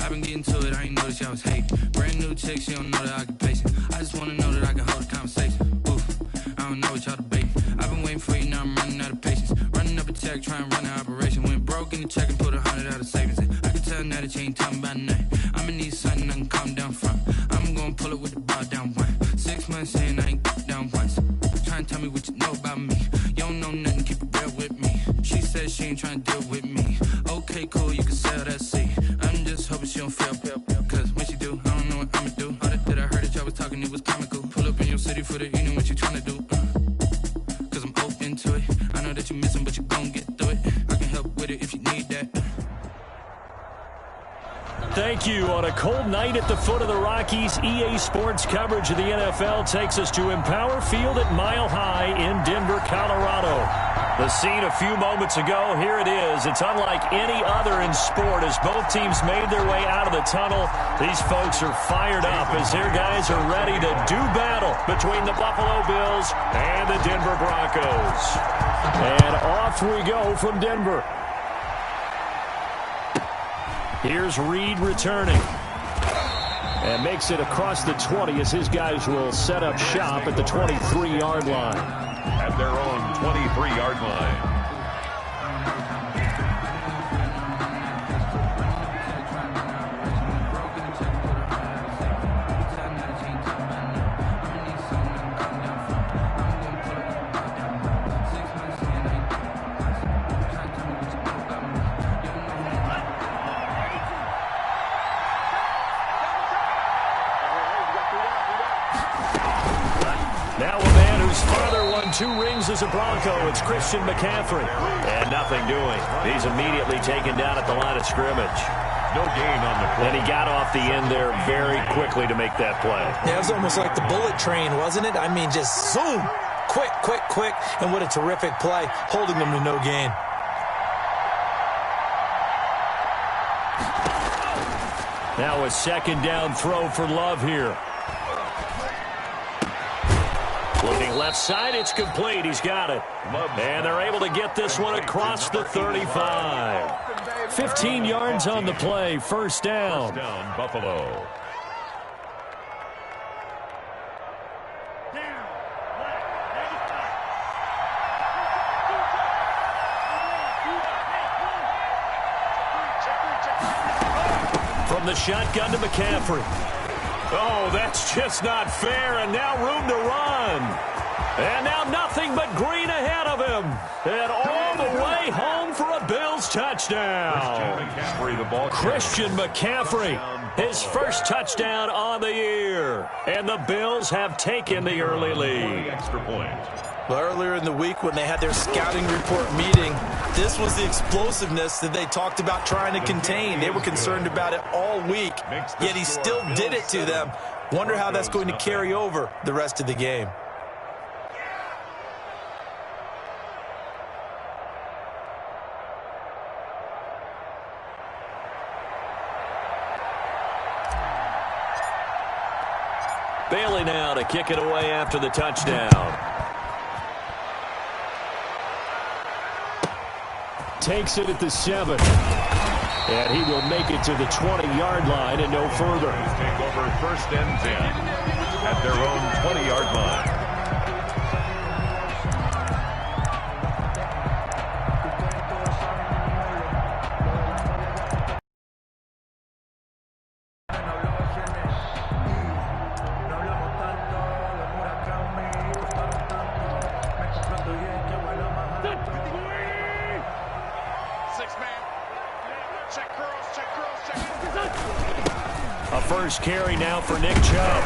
I've been getting to it, I ain't noticed y'all was hating. Brand new chick, she don't know the occupation. I just wanna know that I can hold a conversation. Oof, I don't know what y'all debating. I've been waiting for you, now I'm running out of patience. Running up a check, trying to run an operation. Went broke in the check and put 100 out of savings. I can tell now that you ain't talking about nothing. I'ma need something I can calm down from. I'm gonna pull it with the bar down one. 6 months in, I ain't down once. Trying to tell me what you know about me. You don't know nothing, keep it real with me. She said she ain't trying to deal with me. Okay, cool, you can sell that seat. I'm just hoping she don't fail. Cause when she do, I don't know what I'ma do. All that I heard that y'all was talking, it was comical. Pull up in your city for the evening, what you trying to do? Cause I'm open to it. I know that you missing, but you gon' get through it. I can help with it if you need that. Thank you. On a cold night at the foot of the Rockies, EA Sports coverage of the NFL takes us to Empower Field at Mile High in Denver, Colorado. The scene a few moments ago, here it is. It's unlike any other in sport as both teams made their way out of the tunnel. These folks are fired up as their guys are ready to do battle between the Buffalo Bills and the Denver Broncos. And off we go from Denver. Here's Reed returning. And makes it across the 20 as his guys will set up shop at the 23-yard line. At their own 23-yard line. Now a man whose father won 2 rings as a Bronco. It's Christian McCaffrey. And nothing doing. He's immediately taken down at the line of scrimmage. No gain on the play. And he got off the end there very quickly to make that play. Yeah, it was almost like the bullet train, wasn't it? I mean, just zoom. Quick. And what a terrific play, holding them to no gain. Now a second down throw for Love here. Looking left side, it's complete. He's got it. And they're able to get this one across the 35. 15 yards on the play. First down. First down, Buffalo. From the shotgun to McCaffrey. Oh, that's just not fair, and now room to run. And now nothing but green ahead of him. And all the way home for a Bills touchdown. Christian McCaffrey, his first touchdown on the year. And the Bills have taken the early lead. Extra point. Well, earlier in the week when they had their scouting report meeting, this was the explosiveness that they talked about trying to contain. They were concerned about it all week, yet he still did it to them. Wonder how that's going to carry over the rest of the game. Bailey now to kick it away after the touchdown. Takes it at the 7. And he will make it to the 20-yard line and no further. Take over first and 10 at their own 20-yard line. A first carry now for Nick Chubb.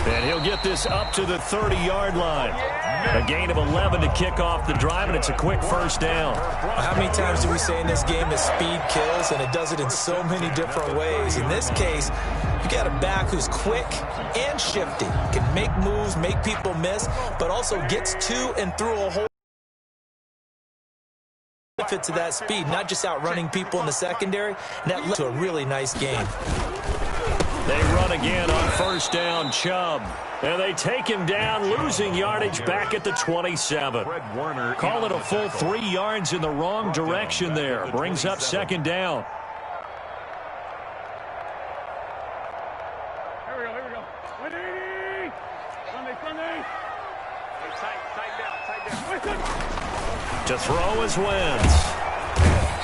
And he'll get this up to the 30-yard line. A gain of 11 to kick off the drive, and it's a quick first down. How many times do we say in this game that speed kills, and it does it in so many different ways? In this case, you got a back who's quick and shifty, can make moves, make people miss, but also gets to and through a hole. Benefit to that speed, not just outrunning people in the secondary, and that led to a really nice game. They run again on first down, Chubb. And they take him down, losing yardage back at the 27. Call it a full 3 yards in the wrong direction there. Brings up second down. To throw is Wentz.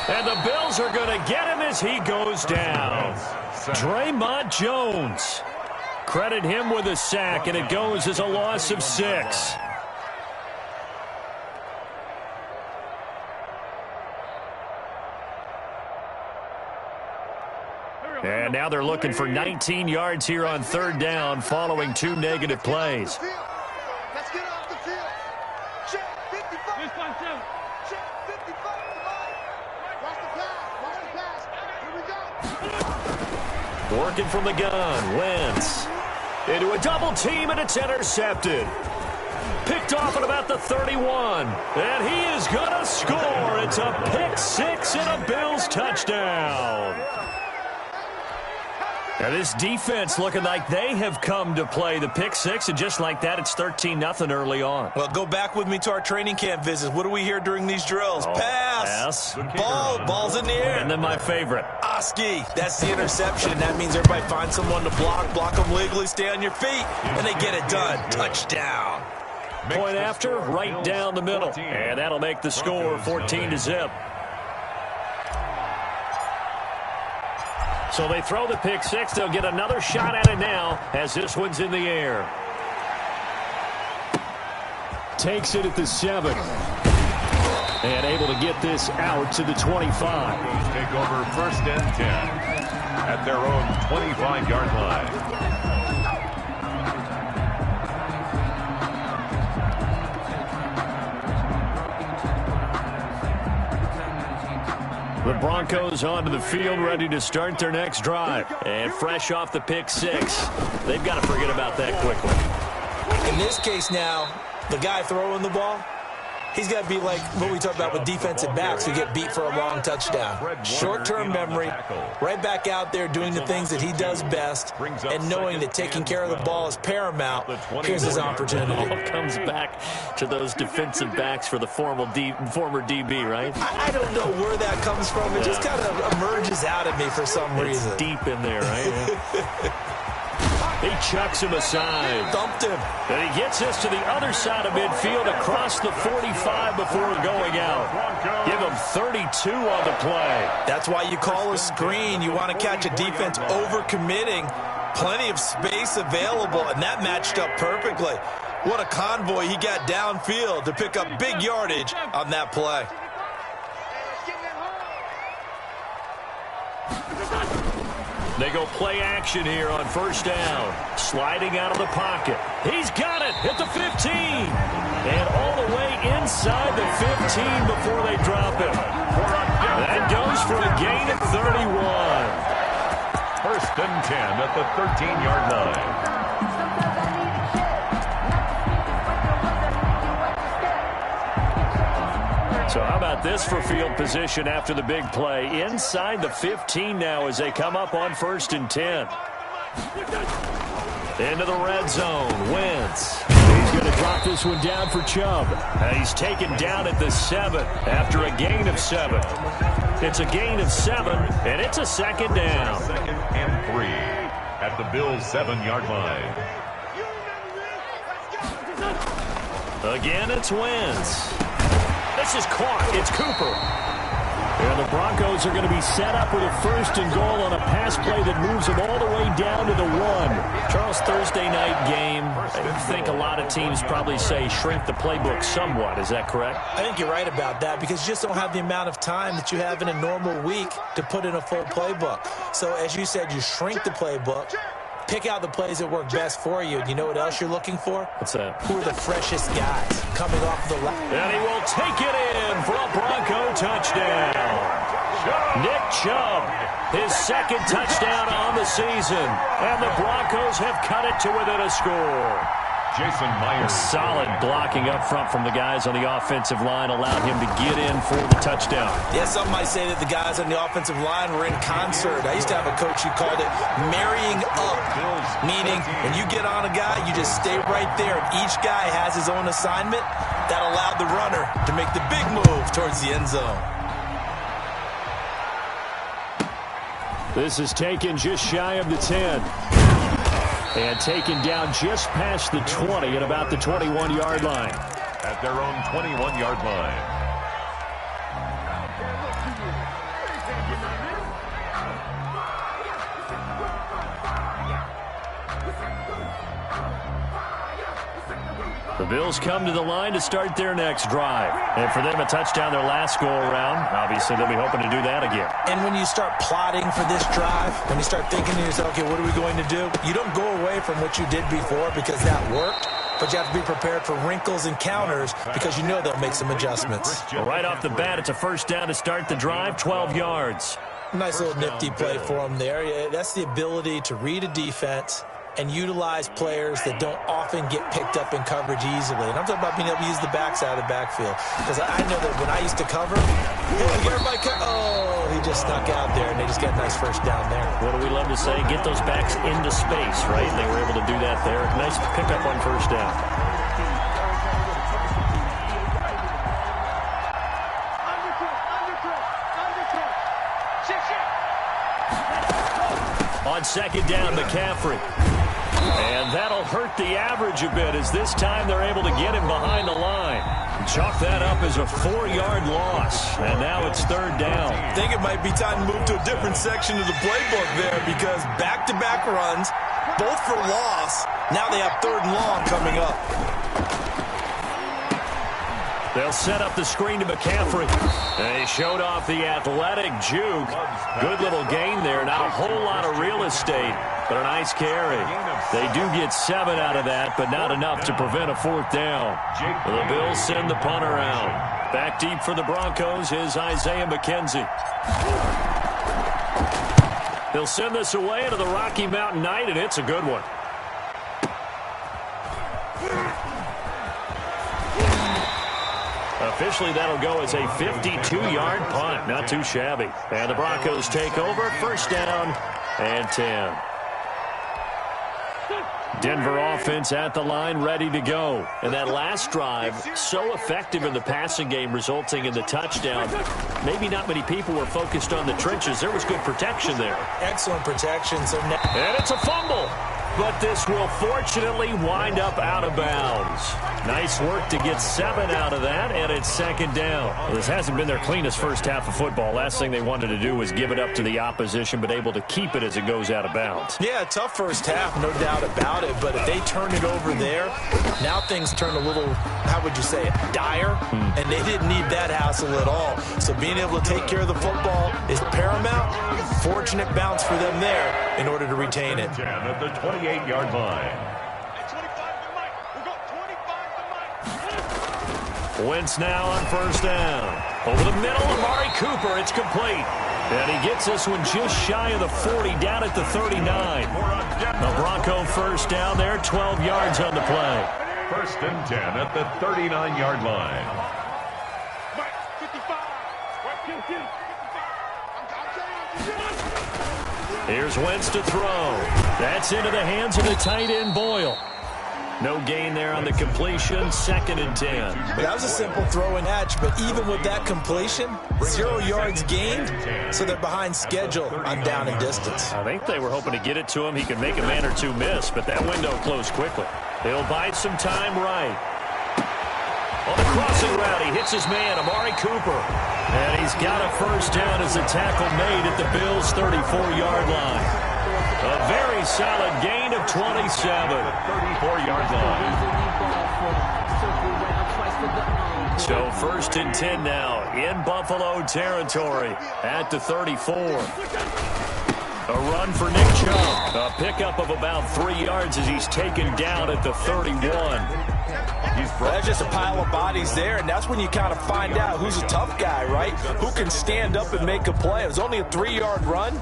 And the Bills are going to get him as he goes down. Draymond Jones. Credit him with a sack, and it goes as a loss of 6. And now they're looking for 19 yards here on 3rd down following 2 negative plays. Let's get off the field. Check 55. Check 55. Watch the pass. Here we go. Working from the gun. Wentz. Into a double team, and it's intercepted. Picked off at about the 31. And he is going to score. It's a pick 6 and a Bills touchdown. Now this defense looking like they have come to play the pick 6, and just like that, it's 13-0 early on. Well, go back with me to our training camp visits. What do we hear during these drills? Pass. Ball's in the air. And then my favorite. Oski. That's the interception. That means everybody finds someone to block them legally, stay on your feet, and they get it done. Touchdown. Point after, right down the middle. And that'll make the score 14-0. So they throw the pick 6. They'll get another shot at it now as this one's in the air. Takes it at the 7. And able to get this out to the 25. Take over 1st and 10 at their own 25-yard line. The Broncos onto the field, ready to start their next drive. And fresh off the pick 6, they've got to forget about that quickly. In this case now, the guy throwing the ball, he's got to be like what we talked about with defensive backs who get beat for a long touchdown. Short-term memory, right back out there doing the things that he does best, and knowing that taking care of the ball is paramount. Here's his opportunity. It all comes back to those defensive backs for the former DB, right? I don't know where that comes from. It just kind of emerges out of me for some reason. It's deep in there, right? He chucks him aside. Thumped him. And he gets us to the other side of midfield across the 45 before going out. Give him 32 on the play. That's why you call a screen. You want to catch a defense overcommitting. Plenty of space available, and that matched up perfectly. What a convoy he got downfield to pick up big yardage on that play. They go play action here on 1st down. Sliding out of the pocket. He's got it at the 15. And all the way inside the 15 before they drop him. That goes for a gain of 31. 1st and 10 at the 13-yard line. So how about this for field position after the big play? Inside the 15 now as they come up on 1st and 10. Into the red zone. Wentz. He's going to drop this one down for Chubb. He's taken down at the 7 after a gain of 7. It's a gain of 7, and it's a 2nd down. 2nd and 3 at the Bills' 7-yard line. Again, it's Wentz. This is caught. It's Cooper. And the Broncos are going to be set up with a 1st and goal on a pass play that moves them all the way down to the 1. Charles, Thursday night game, I think a lot of teams probably say shrink the playbook somewhat. Is that correct? I think you're right about that because you just don't have the amount of time that you have in a normal week to put in a full playbook. So as you said, you shrink the playbook. Pick out the plays that work best for you. You know what else you're looking for? What's that? Who are the freshest guys coming off the line? And he will take it in for a Bronco touchdown. Nick Chubb, his 2nd touchdown on the season. And the Broncos have cut it to within a score. Jason Myers. Solid blocking up front from the guys on the offensive line allowed him to get in for the touchdown. Yeah, some might say that the guys on the offensive line were in concert. I used to have a coach who called it marrying up, meaning when you get on a guy, you just stay right there, and each guy has his own assignment. That allowed the runner to make the big move towards the end zone. This is taken just shy of the 10. And taken down just past the 20 at about the 21-yard line. at their own 21-yard line. The Bills come to the line to start their next drive. And for them, a touchdown their last go-around. Obviously, they'll be hoping to do that again. And when you start plotting for this drive, when you start thinking to yourself, okay, what are we going to do? You don't go away from what you did before because that worked. But you have to be prepared for wrinkles and counters because you know they'll make some adjustments. Well, right off the bat, it's a first down to start the drive, 12 yards. Nice little nifty play for him there. Yeah, that's the ability to read a defense and utilize players that don't often get picked up in coverage easily. And I'm talking about being able to use the backside of the backfield. Because I know that when I used to cover, everybody he just snuck out there, and they just got a nice first down there. What do we love to say? Get those backs into space, right? They were able to do that there. Nice pickup on first down. On second down, McCaffrey. And that'll hurt the average a bit as this time they're able to get him behind the line. Chalk that up as a 4-yard loss. And now it's third down. I think it might be time to move to a different section of the playbook there because back-to-back runs, both for loss. Now they have third and long coming up. They'll set up the screen to McCaffrey. They showed off the athletic juke. Good little gain there. Not a whole lot of real estate, but a nice carry. They do get 7 out of that, but not enough to prevent a fourth down. The Bills send the punter out. Back deep for the Broncos is Isaiah McKenzie. They'll send this away into the Rocky Mountain Night, and it's a good one. Officially, that'll go as a 52-yard punt. Not too shabby. And the Broncos take over. First down and 10. Denver offense at the line, ready to go. And that last drive, so effective in the passing game, resulting in the touchdown. Maybe not many people were focused on the trenches. There was good protection there. Excellent protection. And it's a fumble. But this will fortunately wind up out of bounds. Nice work to get 7 out of that, and it's second down. Well, this hasn't been their cleanest first half of football. Last thing they wanted to do was give it up to the opposition, but able to keep it as it goes out of bounds. Yeah, tough first half, no doubt about it. But if they turn it over there, now things turn a little, how would you say it, dire. And they didn't need that hassle at all. So being able to take care of the football is paramount. Fortunate bounce for them there in order to retain it. At the 28-yard line. Wentz now on first down. Over the middle, Amari Cooper. It's complete. And he gets this one just shy of the 40, down at the 39. The Bronco first down there, 12 yards on the play. First and 10 at the 39-yard line. Here's Wentz to throw. That's into the hands of the tight end, Boyle. No gain there on the completion, second and 10. That was a simple throw and catch, but even with that completion, 0 yards gained, so they're behind schedule on down and distance. I think they were hoping to get it to him. He could make a man or two miss, but that window closed quickly. He'll bide some time right. On the crossing route, he hits his man, Amari Cooper. And he's got a first down as a tackle made at the Bills' 34-yard line. A very solid gain of 27. 34-yard line. So first and 10 now in Buffalo territory at the 34. A run for Nick Chubb. A pickup of about 3 yards as he's taken down at the 31. That's just a pile of bodies there, and that's when you kind of find out who's a tough guy, right? Who can stand up and make a play. It was only a 3-yard run,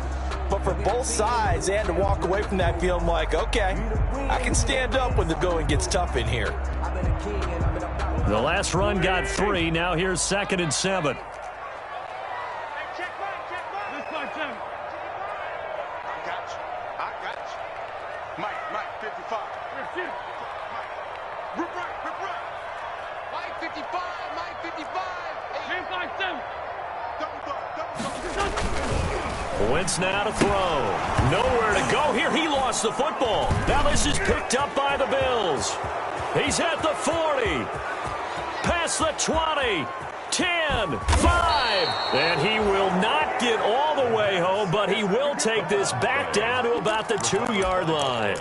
but for both sides, they had to walk away from that feeling like, okay, I can stand up when the going gets tough in here. The last run got 3. Now here's second and 7. Wentz now to throw. Nowhere to go here. He lost the football. Now this is picked up by the Bills. He's at the 40. past the 20, 10, 5. And he will not get all the way home, but he will take this back down to about the 2-yard line.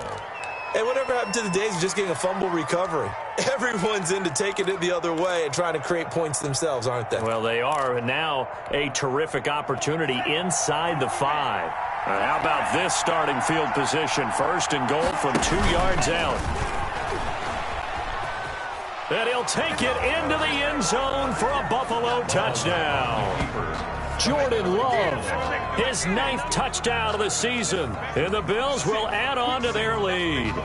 Hey, whatever happened to the days of just getting a fumble recovery? Everyone's into taking it the other way and trying to create points themselves, aren't they? Well, they are, and now a terrific opportunity inside the 5. How about this starting field position? First and goal from 2 yards out. And he'll take it into the end zone for a Buffalo touchdown. Jordan Love, his 9th touchdown of the season. And the Bills will add on to their lead.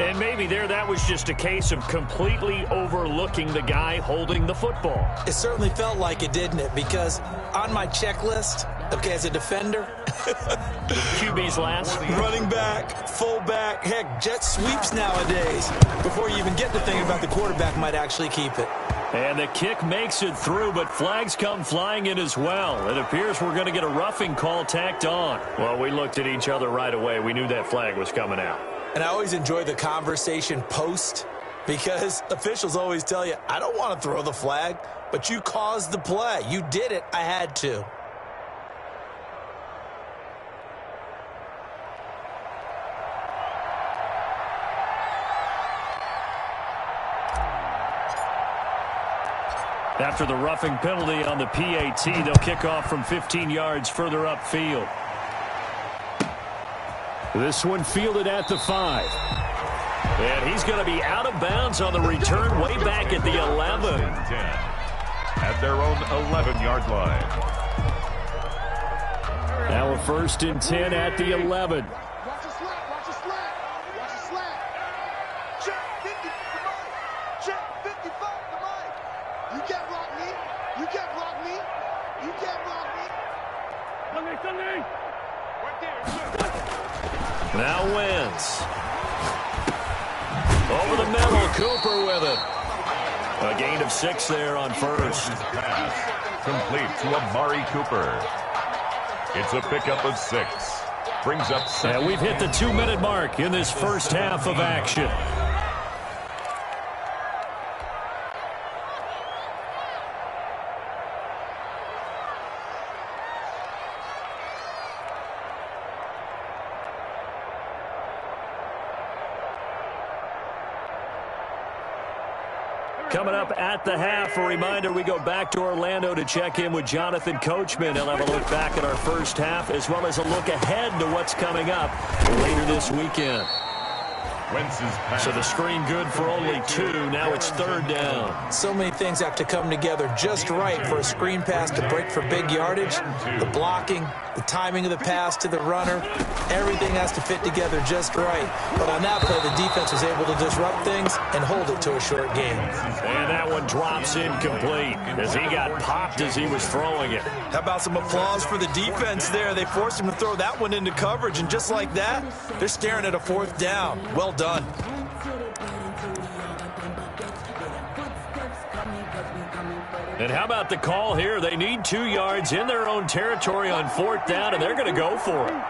And maybe that was just a case of completely overlooking the guy holding the football. It certainly felt like it, didn't it? Because on my checklist, okay, as a defender, QB's last. Running back, fullback, heck, jet sweeps nowadays. Before you even get to thinking about the quarterback might actually keep it. And the kick makes it through, but flags come flying in as well. It appears we're going to get a roughing call tacked on. Well, we looked at each other right away. We knew that flag was coming out. And I always enjoy the conversation post because officials always tell you, I don't want to throw the flag, but you caused the play. You did it. I had to. After the roughing penalty on the PAT, they'll kick off from 15 yards further upfield. This one fielded at the 5. And he's going to be out of bounds on the return way back at the 11. At their own 11-yard line. Now a 1st and 10 at the 11. Watch the slap, watch the slap, watch the slap. Check 50 for Mike. Check 55 for Mike. You can't block me. You can't block me. You can't block me. Sunday. Right there. Now Wentz. Over the middle, Cooper with it. A gain of 6 there on first. Pass complete to Amari Cooper. It's a pickup of 6. Brings up 7. And we've hit the 2-minute mark in this first half of action. Coming up at the half, a reminder, we go back to Orlando to check in with Jonathan Coachman. He'll have a look back at our first half as well as a look ahead to what's coming up later this weekend. So the screen good for only 2. Now it's 3rd down. So many things have to come together just right for a screen pass to break for big yardage. The blocking, the timing of the pass to the runner, everything has to fit together just right. But on that play, the defense was able to disrupt things and hold it to a short game. And that one drops incomplete as he got popped as he was throwing it. How about some applause for the defense there? They forced him to throw that one into coverage, and just like that, they're staring at a 4th down. Well done. And how about the call here? They need 2 yards in their own territory on 4th down, and they're going to go for it.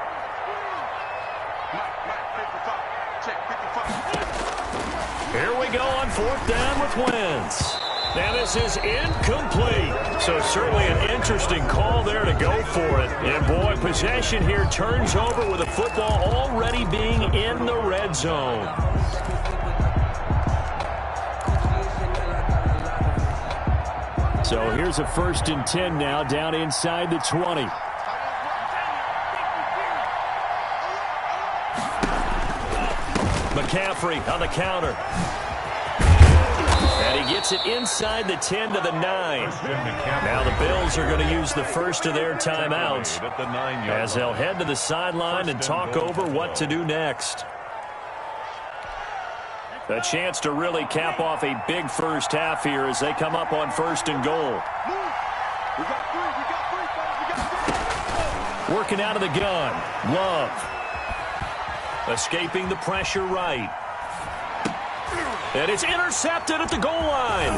Here we go on 4th down with Wentz. Now this is incomplete. So certainly an interesting call there to go for it. And boy, possession here turns over with the football already being in the red zone. So here's a 1st and 10 now down inside the 20. McCaffrey on the counter. And he gets it inside the 10 to the 9. Now the Bills are going to use the first of their timeouts as they'll head to the sideline and talk over what to do next. A chance to really cap off a big first half here as they come up on 1st and goal. Working out of the gun. Love. Escaping the pressure right. And it's intercepted at the goal line.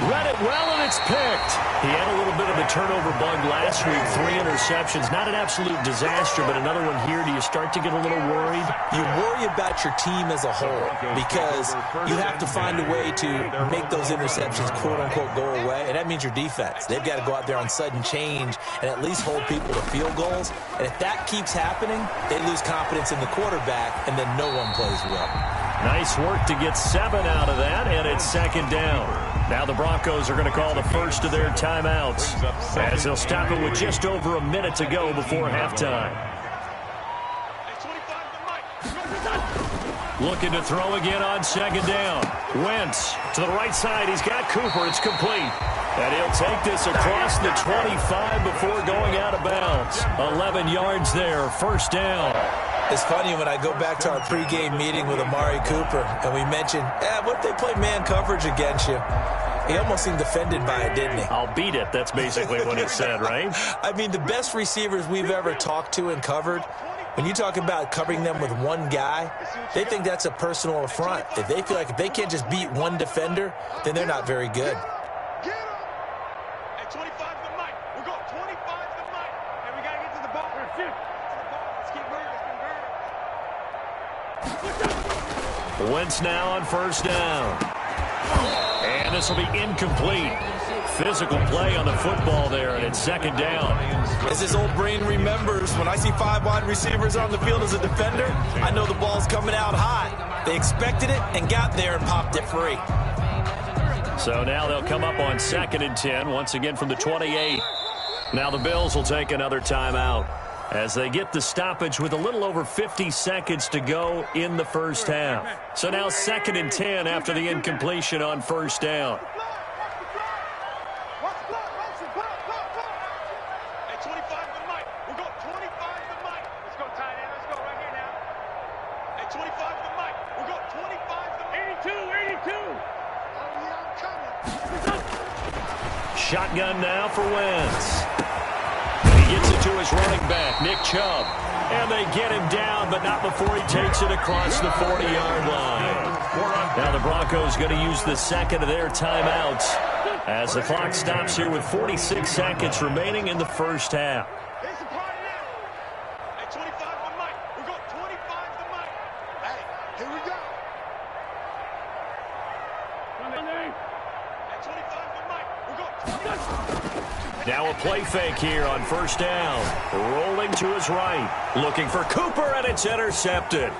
Read it well, and it's picked. He had a little bit of a turnover bug last week. 3 interceptions. Not an absolute disaster, but another one here. Do you start to get a little worried? You worry about your team as a whole because you have to find a way to make those interceptions, quote-unquote, go away, and that means your defense. They've got to go out there on sudden change and at least hold people to field goals. And if that keeps happening, they lose confidence in the quarterback, and then no one plays well. Nice work to get 7 out of that, and it's second down. Now the Broncos are going to call the first of their timeouts as they'll stop it with just over a minute to go before halftime. Looking to throw again on second down. Wentz to the right side. He's got Cooper. It's complete. And he'll take this across the 25 before going out of bounds. 11 yards there. First down. It's funny when I go back to our pregame meeting with Amari Cooper and we mentioned, what if they play man coverage against you? He almost seemed offended by it, didn't he? I'll beat it. That's basically what he said, right? I mean, the best receivers we've ever talked to and covered, when you talk about covering them with one guy, they think that's a personal affront. If they feel like if they can't just beat one defender, then they're not very good. Get him! At 25 to the mic. We're going 25 to the mic. And we got to get to the ball. Let's keep moving. Wentz now on first down. And this will be incomplete. Physical play on the football there, and it's second down. As his old brain remembers, when I see 5 wide receivers on the field as a defender, I know the ball's coming out high. They expected it and got there and popped it free. So now they'll come up on 2nd and 10, once again from the 28. Now the Bills will take another timeout as they get the stoppage with a little over 50 seconds to go in the first half. So now 2nd and 10 after the incompletion on first down. At 25 to the mic. We're going 25 to the mic. Let's go, tight end. Let's go right here now. At 25 to the mic. We're going 25 to the mic. 82. Oh, yeah, I'm coming. Shotgun now for Wentz. He gets it to his running back, Nick Chubb. And they get him down, but not before he takes it across the 40-yard line. Now the Broncos going to use the second of their timeouts as the clock stops here with 46 seconds remaining in the first half. Here's the party now. At 25 to the mic. We're going 25 to the mic. Hey, here we go. At 25 to the mic. We're going 25. Now a play fake here on first down. Rolling to his right. Looking for Cooper, and it's intercepted.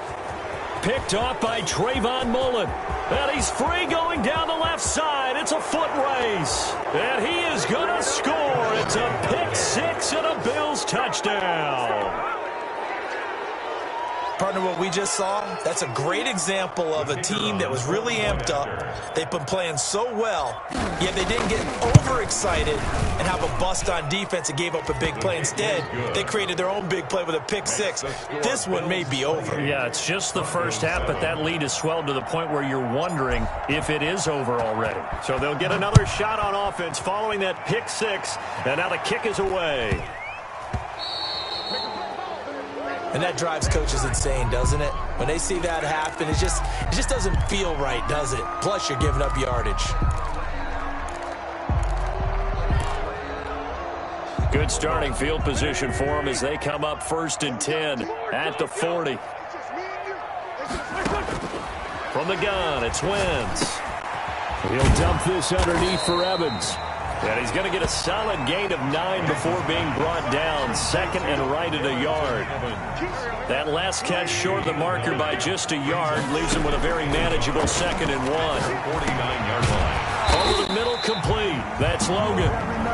Picked off by Trayvon Mullen. And he's free going down the left side. It's a foot race. And he is going to score. It's a pick six and a Bills touchdown. Partner, what we just saw, that's a great example of a team that was really amped up. They've been playing so well, yet they didn't get overexcited and have a bust on defense and gave up a big play. Instead, they created their own big play with a pick six. This one may be over. Yeah, it's just the first half, but that lead has swelled to the point where you're wondering if it is over already. So they'll get another shot on offense following that pick six, and now the kick is away. And that drives coaches insane, doesn't it? When they see that happen, it just doesn't feel right, does it? Plus, you're giving up yardage. Good starting field position for them as they come up 1st and 10 at the 40. From the gun, it's Wentz. He'll dump this underneath for Evans. And he's going to get a solid gain of 9 before being brought down. 2nd and right at a yard. That last catch short of the marker by just a yard leaves him with a very manageable 2nd and 1. 49-yard line. Over the middle, complete. That's Logan.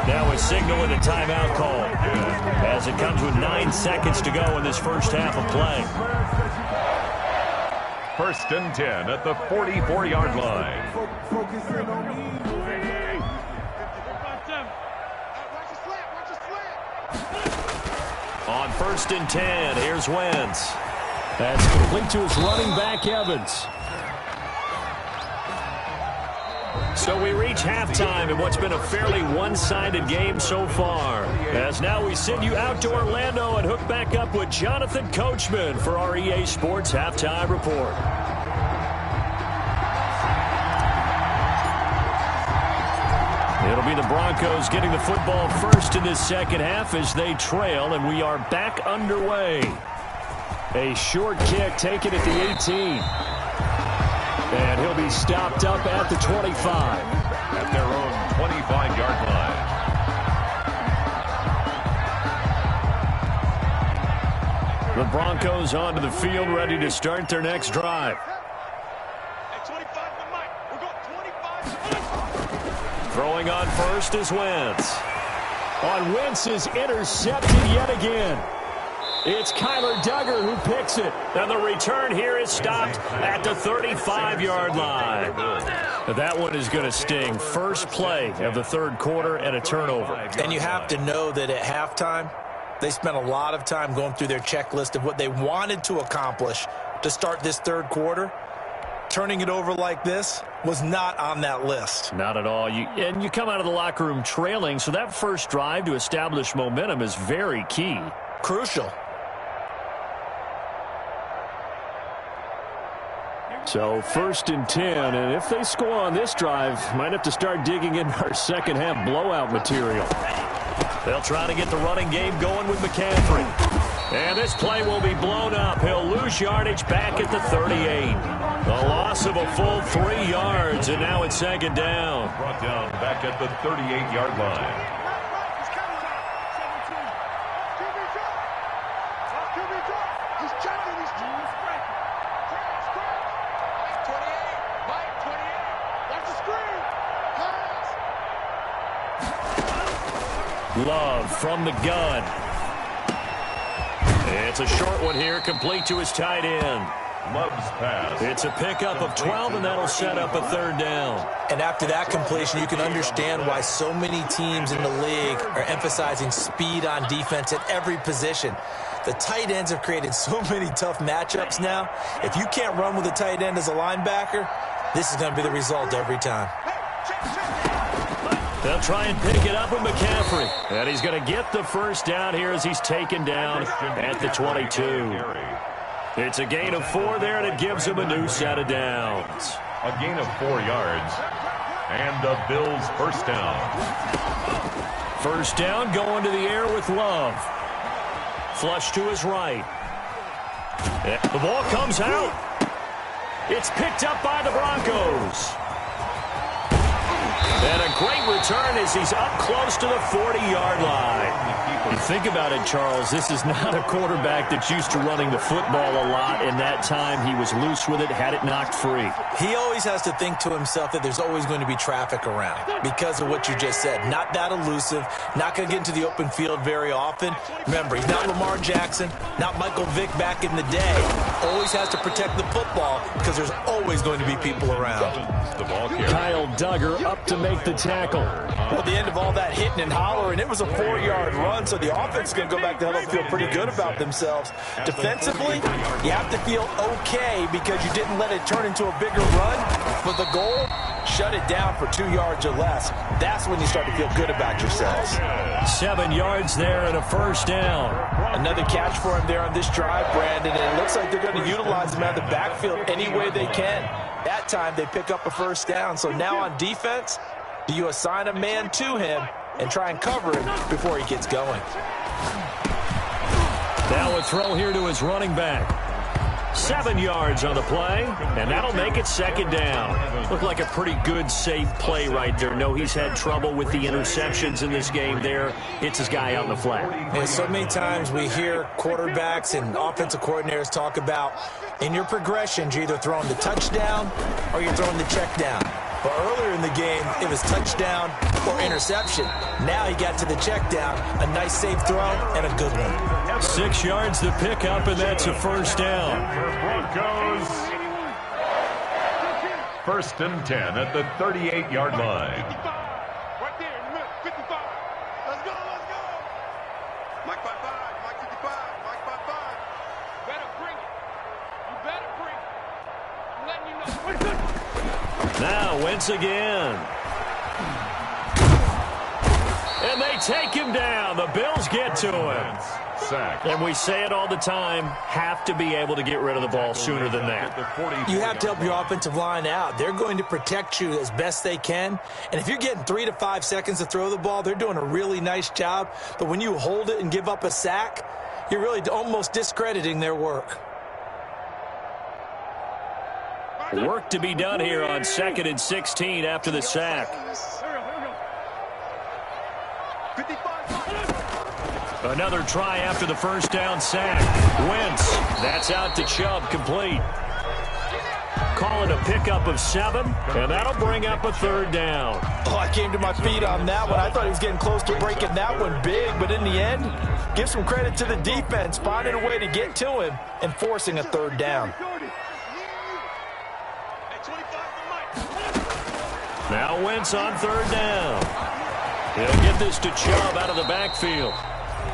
Now a signal with a timeout call as it comes with 9 seconds to go in this first half of play. 1st and 10 at the 44-yard line. On 1st and 10, here's Wentz. That's complete to his running back, Evans. So we reach halftime in what's been a fairly one-sided game so far. As now we send you out to Orlando and hook back up with Jonathan Coachman for our EA Sports Halftime Report. It'll be the Broncos getting the football first in this second half as they trail, and we are back underway. A short kick taken at the 18. And he'll be stopped up at the 25. At their own 25-yard line. The Broncos onto the field, ready to start their next drive. Throwing on first is Wentz. Wentz is intercepted yet again. It's Kyler Duggar who picks it. And the return here is stopped at the 35-yard line. That one is going to sting. First play of the third quarter and a turnover. And you have to know that at halftime, they spent a lot of time going through their checklist of what they wanted to accomplish to start this third quarter. Turning it over like this was not on that list. Not at all. And you come out of the locker room trailing, so that first drive to establish momentum is very key. Crucial. So 1st and 10, and if they score on this drive, might have to start digging in our second half blowout material. They'll try to get the running game going with McCaffrey. And this play will be blown up. He'll lose yardage back at the 38. The loss of a full 3 yards, and now it's second down. Brought down back at the 38-yard line. Love from the gun. It's a short one here, complete to his tight end. Love's pass. It's a pickup of 12, and that'll set up a third down. And after that completion, you can understand why so many teams in the league are emphasizing speed on defense at every position. The tight ends have created so many tough matchups now. If you can't run with a tight end as a linebacker, this is going to be the result every time. They'll try and pick it up with McCaffrey. And he's going to get the first down here as he's taken down at the 22. It's a gain of 4 there, and it gives him a new set of downs. A gain of 4 yards. And the Bills' first down. First down going to the air with Love. Flush to his right. The ball comes out. It's picked up by the Broncos. And a great return as he's up close to the 40-yard line. You think about it, Charles, this is not a quarterback that's used to running the football a lot, and that time he was loose with it, had it knocked free. He always has to think to himself that there's always going to be traffic around because of what you just said. Not that elusive, not going to get into the open field very often. Remember, he's not Lamar Jackson, not Michael Vick back in the day. Always has to protect the football because there's always going to be people around. The ball carrier. Kyle Duggar up to make the tackle. Well, at the end of all that hitting and hollering, it was a 4-yard run, so the offense is going to go back to huddle and feel pretty good about themselves. Defensively, you have to feel okay because you didn't let it turn into a bigger run, but the goal, shut it down for 2 yards or less. That's when you start to feel good about yourselves. 7 yards there and a first down. Another catch for him there on this drive, Brandon, and it looks like they're going to utilize him out of the backfield any way they can. That time they pick up a first down, so now on defense, do you assign a man to him and try and cover him before he gets going? Now a throw here to his running back. 7 yards on the play, and that'll make it second down. Looked like a pretty good, safe play right there. No, he's had trouble with the interceptions in this game there. Hits his guy out in the flat. And so many times we hear quarterbacks and offensive coordinators talk about in your progressions, you're either throwing the touchdown or you're throwing the check down. But earlier in the game, it was touchdown or interception. Now he got to the check down, a nice safe throw, and a good one. 6 yards to pick up, and that's a first down. Broncos. 1st and 10 at the 38-yard line. Right there in the middle, 55. Let's go, let's go. Mike 55, Mike 55, Mike 55. Better bring it. You better bring it. I'm letting you know. Now Wentz again. And they they take him down. The Bills get to him. Sack. And we say it all the time, have to be able to get rid of the ball sooner than that. You have to help your offensive line out. They're going to protect you as best they can. And if you're getting 3 to 5 seconds to throw the ball, they're doing a really nice job. But when you hold it and give up a sack, you're really almost discrediting their work. Work to be done here on 2nd and 16 after the sack. Another try after the first down sack. Wentz, that's out to Chubb, complete. Call it a pickup of 7, and that'll bring up a 3rd down. Oh, I came to my feet on that one. I thought he was getting close to breaking that one big, but in the end, give some credit to the defense, finding a way to get to him and forcing a 3rd down. Now Wentz on 3rd down. He'll get this to Chubb out of the backfield.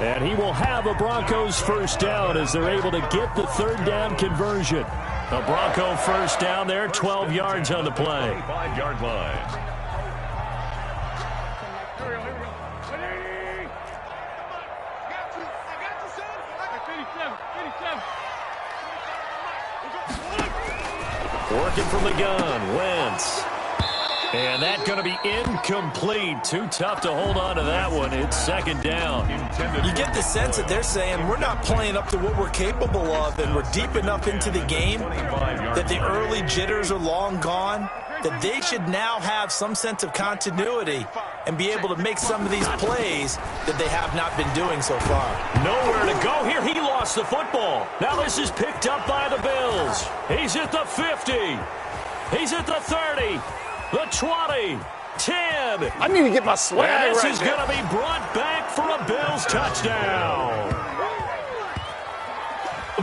And he will have a Broncos 1st down as they're able to get the 3rd down conversion. A Bronco 1st down there, 12 yards on the play. 5-yard line. Working from the gun, Wentz. And that's going to be incomplete. Too tough to hold on to that one. It's 2nd down. You get the sense that they're saying we're not playing up to what we're capable of, and we're deep enough into the game that the early jitters are long gone, that they should now have some sense of continuity and be able to make some of these plays that they have not been doing so far. Nowhere to go here. He lost the football. Now this is picked up by the Bills. He's at the 50. He's at the 30. The 20, 10. I need to get my swag and this right is now. going to be brought back for a Bills touchdown.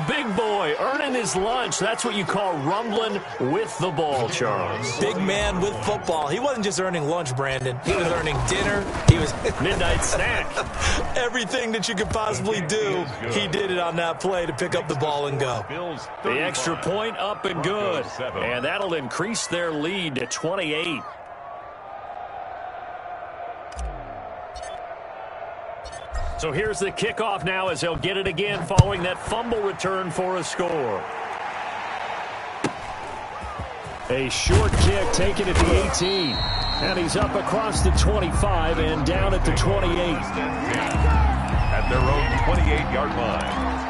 Big boy earning his lunch. That's what you call rumbling with the ball, Charles. Big man with football. He wasn't just earning lunch, Brandon. He was earning dinner. He was midnight snack. Everything that you could possibly do, he did it on that play to pick up the ball and go. The extra point up and good. And that'll increase their lead to 28. So here's the kickoff now as they'll get it again following that fumble return for a score. A short kick taken at the 18. And he's up across the 25 and down at the 28. At their own 28-yard line.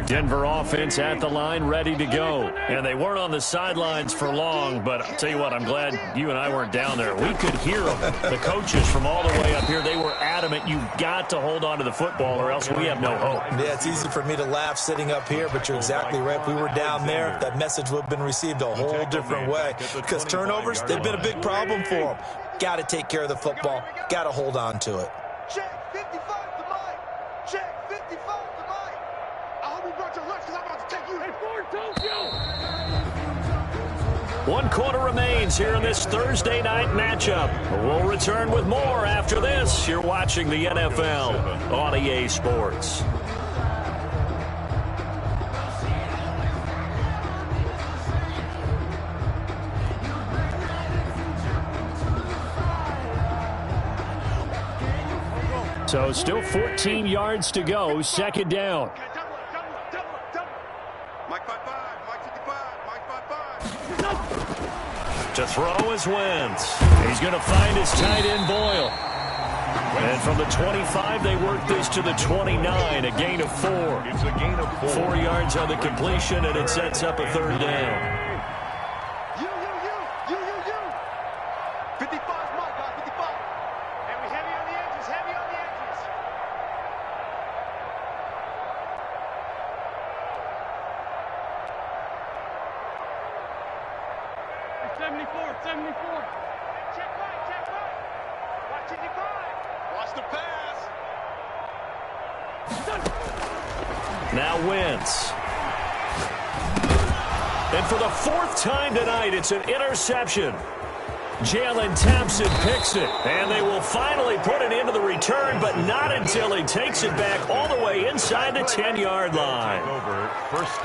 Denver offense at the line, ready to go. And they weren't on the sidelines for long, but I'll tell you what, I'm glad you and I weren't down there. We could hear them. The coaches from all the way up here, they were adamant, you've got to hold on to the football or else we have no hope. Yeah, it's easy for me to laugh sitting up here, but you're exactly right. If we were down there, that message would have been received a whole different way. Because turnovers, they've been a big problem for them. Got to take care of the football. Got to hold on to it. Check 55 to Mike. Check 55 to Mike. I hope you brought your lunch because I'm about to take you. Hey, Ford, Tokyo. 1 quarter remains here in this Thursday night matchup. We'll return with more after this. You're watching the NFL on EA Sports. So still 14 yards to go, 2nd down. Mike 55, Mike 55, Mike 55. To throw is Wentz. He's going to find his tight end Boyle. And from the 25, they work this to the 29, a gain of 4. It's a gain of 4. 4 yards on the completion, and it sets up a 3rd down. You. 55 Mike, guys, 55. And we heavy on the edges, heavy on the edges. 74. Check right. Watch 55. Watch the pass. Now Wentz. And for the 4th time tonight, it's an interception. Jalen Thompson picks it, and they will finally put it into the return, but not until he takes it back all the way inside the 10-yard line.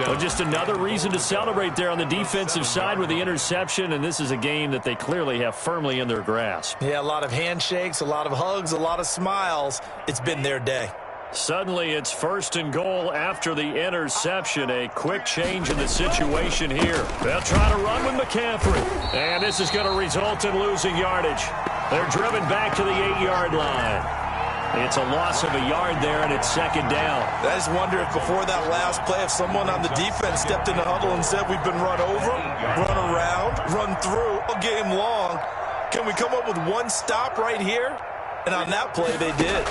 Well, just another reason to celebrate there on the defensive side with the interception, and this is a game that they clearly have firmly in their grasp. Yeah, a lot of handshakes, a lot of hugs, a lot of smiles. It's been their day. Suddenly, it's 1st and goal after the interception. A quick change in the situation here. They'll try to run with McCaffrey. And this is going to result in losing yardage. They're driven back to the 8-yard line. It's a loss of a yard there, and it's 2nd down. I just wonder if before that last play, if someone on the defense stepped in the huddle and said, we've been run over, run around, run through all game long. Can we come up with one stop right here? And on that play, they did.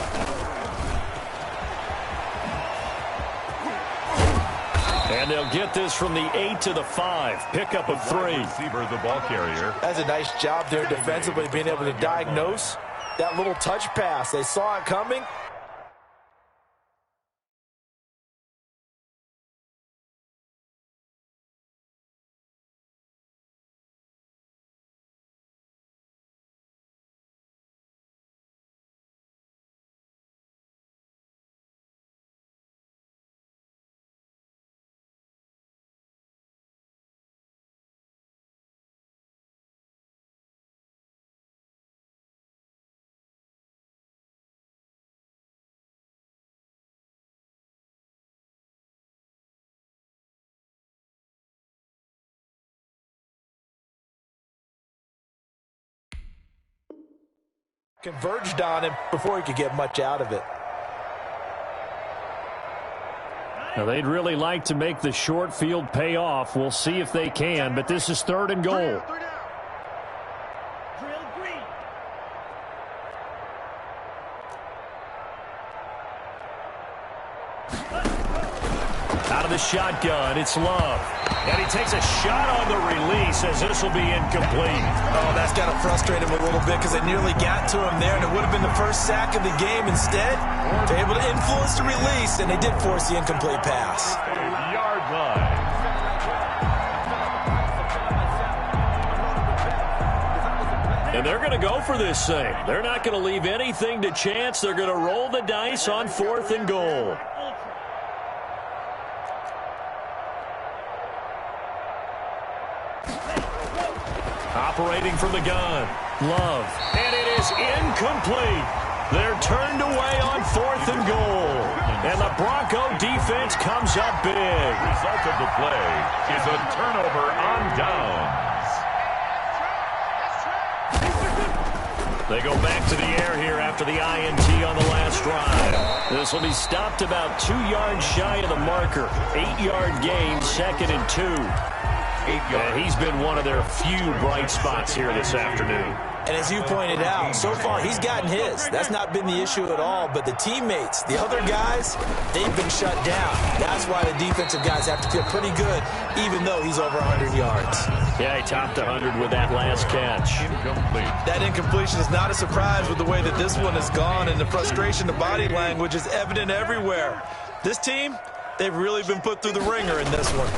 And they'll get this from the 8 to the 5. Pickup of 3. Receiver, the ball carrier. That's a nice job there defensively, being able to diagnose that little touch pass. They saw it coming. Converged on him before he could get much out of it. Now, they'd really like to make the short field pay off. We'll see if they can, but this is 3rd and goal. Out of the shotgun, it's Love. And he takes a shot on the release as this will be incomplete. Oh, that's got to frustrate him a little bit because they nearly got to him there, and it would have been the first sack of the game. Instead, they're able to influence the release, and they did force the incomplete pass. Yard line. And they're going to go for this thing. They're not going to leave anything to chance. They're going to roll the dice on 4th and goal. Operating from the gun, Love, and it is incomplete. They're turned away on 4th and goal, and the Bronco defense comes up big. The result of the play is a turnover on downs. They go back to the air here after the INT on the last drive. This will be stopped about 2 yards shy of the marker. 8-yard gain, 2nd and 2. And he's been one of their few bright spots here this afternoon. And as you pointed out, so far he's gotten his. That's not been the issue at all. But the teammates, the other guys, they've been shut down. That's why the defensive guys have to feel pretty good, even though he's over 100 yards. Yeah, he topped 100 with that last catch. Incomplete. That incompletion is not a surprise with the way that this one has gone, and the frustration, the body language is evident everywhere. This team, they've really been put through the ringer in this one.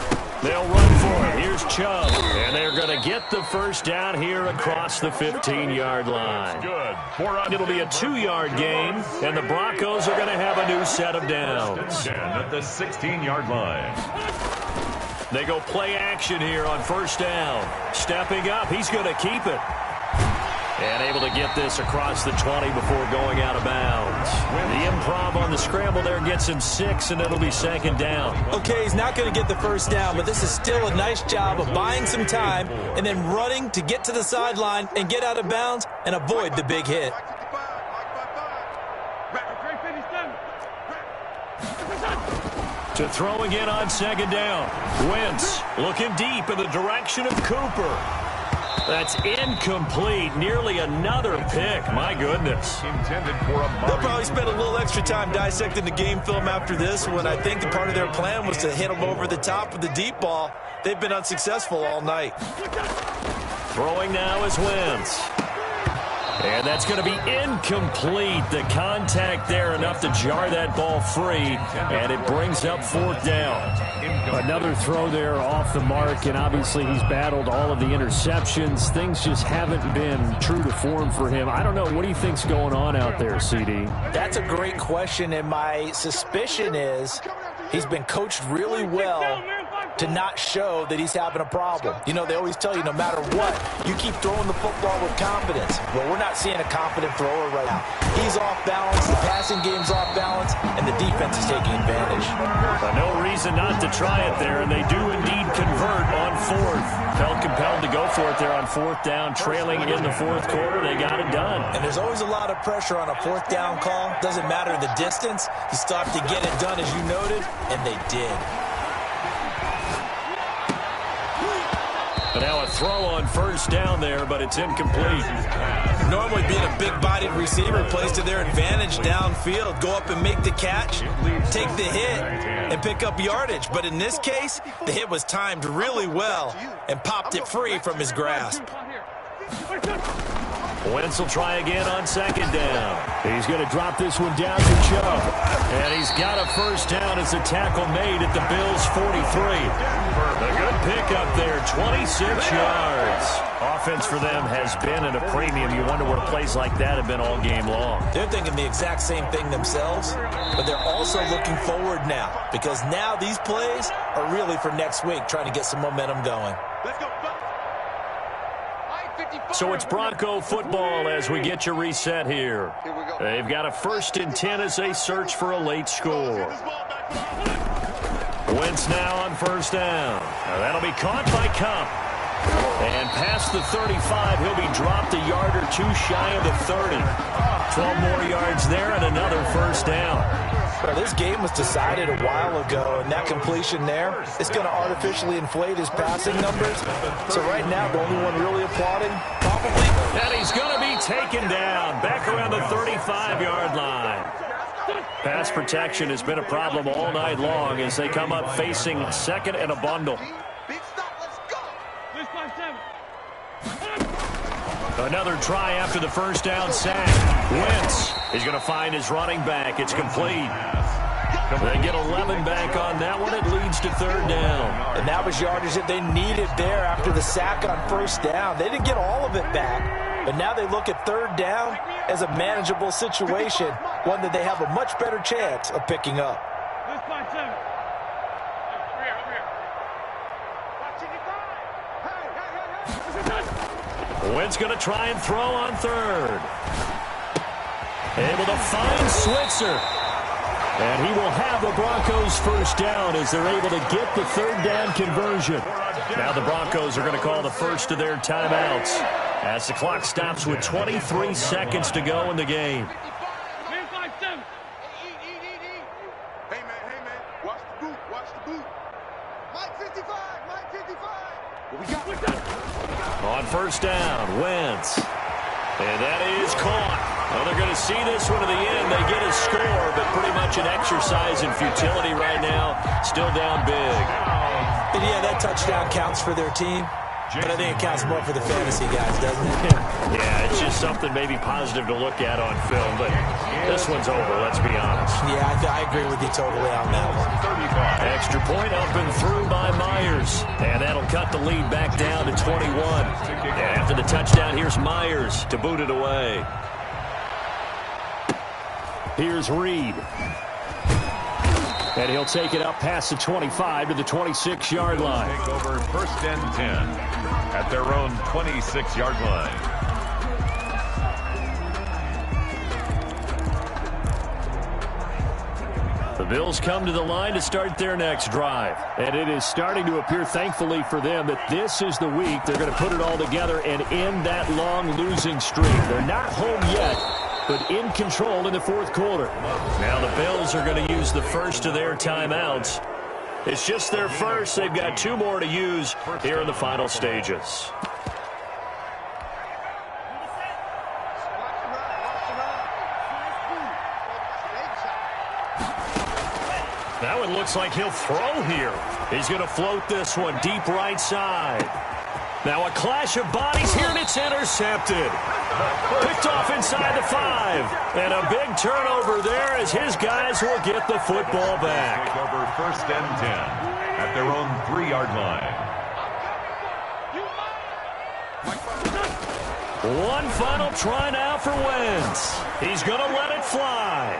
They'll run for it. Here's Chubb. And they're going to get the first down here across the 15-yard line. Good. It'll be a 2-yard gain, and the Broncos are going to have a new set of downs. 10 at the 16-yard line. They go play action here on 1st down. Stepping up, he's going to keep it. And able to get this across the 20 before going out of bounds. The improv on the scramble there gets him 6, and it'll be 2nd down. Okay, he's not going to get the first down, but this is still a nice job of buying some time and then running to get to the sideline and get out of bounds and avoid the big hit. To throw again on 2nd down. Wentz looking deep in the direction of Cooper. That's incomplete. Nearly another pick. My goodness. Intended for a They'll probably spend a little extra time dissecting the game film after this one. I think the part of their plan was to hit them over the top with the deep ball. They've been unsuccessful all night. Throwing now is Wentz. And that's going to be incomplete. The contact there enough to jar that ball free, and it brings up 4th down. Another throw there off the mark, and obviously he's battled all of the interceptions. Things just haven't been true to form for him. I don't know. What do you think's going on out there, CD? That's a great question, and my suspicion is he's been coached really well to not show that he's having a problem. You know, they always tell you no matter what, you keep throwing the football with confidence. Well, we're not seeing a confident thrower right now. He's off balance, the passing game's off balance, and the defense is taking advantage. No reason not to try it there, and they do indeed convert on 4th. Felt compelled to go for it there on 4th down, trailing in the 4th quarter. They got it done. And there's always a lot of pressure on a 4th down call. Doesn't matter the distance. You still have to get it done, as you noted, and they did. But now a throw on 1st down there, but it's incomplete. Normally being a big-bodied receiver plays to their advantage downfield. Go up and make the catch, take the hit, and pick up yardage. But in this case, the hit was timed really well and popped it free from his grasp. Wentz will try again on 2nd down. He's going to drop this one down to Chubb. And he's got a 1st down as a tackle made at the Bills' 43. A good pickup there, 26 yards. Offense for them has been at a premium. You wonder what plays like that have been all game long. They're thinking the exact same thing themselves, but they're also looking forward now because now these plays are really for next week, trying to get some momentum going. Let's go. So it's Bronco football as we get you reset here. They've got a 1st and 10 as they search for a late score. Wentz now on 1st down. Now that'll be caught by Cup. And past the 35, he'll be dropped a yard or two shy of the 30. 12 more yards there and another 1st down. Well, this game was decided a while ago, and that completion there is going to artificially inflate his passing numbers. So right now, the only one really applauding, probably. And he's going to be taken down back around the 35-yard line. Pass protection has been a problem all night long as they come up facing 2nd and a bundle. Big stop. Let's go. Another try after the 1st down sack. Wentz is going to find his running back. It's complete. They get 11 back on that one. It leads to 3rd down. And that was yardage that they needed there after the sack on 1st down. They didn't get all of it back, but now they look at 3rd down as a manageable situation, one that they have a much better chance of picking up. Wentz going to try and throw on 3rd. Able to find Switzer. And he will have the Broncos 1st down as they're able to get the 3rd down conversion. Now the Broncos are going to call the first of their timeouts as the clock stops with 23 seconds to go in the game. Hey, man. Watch the boot. Mike 55. What we got? On 1st down, Wentz. And that is caught. Well, they're going to see this one to the end. They get a score, but pretty much an exercise in futility right now. Still down big. And yeah, that touchdown counts for their team, but I think it counts more for the fantasy guys, doesn't it? Yeah, it's just something maybe positive to look at on film, but this one's over, let's be honest. Yeah, I agree with you totally on that one. Extra point up and through by Myers, and that'll cut the lead back down to 21. And after the touchdown, here's Myers to boot it away. Here's Reed. And he'll take it up past the 25 to the 26-yard line. Take over 1st and 10 at their own 26-yard line. The Bills come to the line to start their next drive. And it is starting to appear, thankfully for them, that this is the week they're going to put it all together and end that long losing streak. They're not home yet, but in control in the 4th quarter. Now the Bills are going to use the first of their timeouts. It's just their first. They've got 2 more to use here in the final stages. That one looks like he'll throw here. He's going to float this one deep right side. Now a clash of bodies here, and it's intercepted. Picked off inside the 5. And a big turnover there as his guys will get the football back. Take over 1st and 10 at their own 3-yard line. One final try now for Wentz. He's going to let it fly.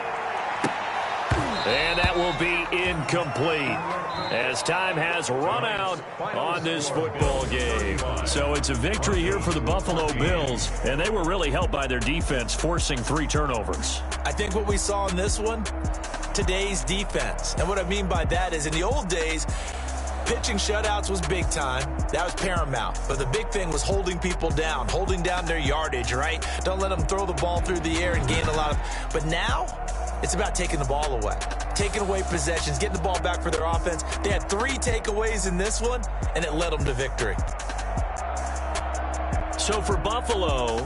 And that will be incomplete as time has run out on this football game. So it's a victory here for the Buffalo Bills, and they were really helped by their defense forcing 3 turnovers. I think what we saw in this one, today's defense. And what I mean by that is in the old days, pitching shutouts was big time. That was paramount. But the big thing was holding people down, holding down their yardage, right? Don't let them throw the ball through the air and gain a lot of... But now, it's about taking the ball away. Taking away possessions, getting the ball back for their offense. They had 3 takeaways in this one, and it led them to victory. So for Buffalo,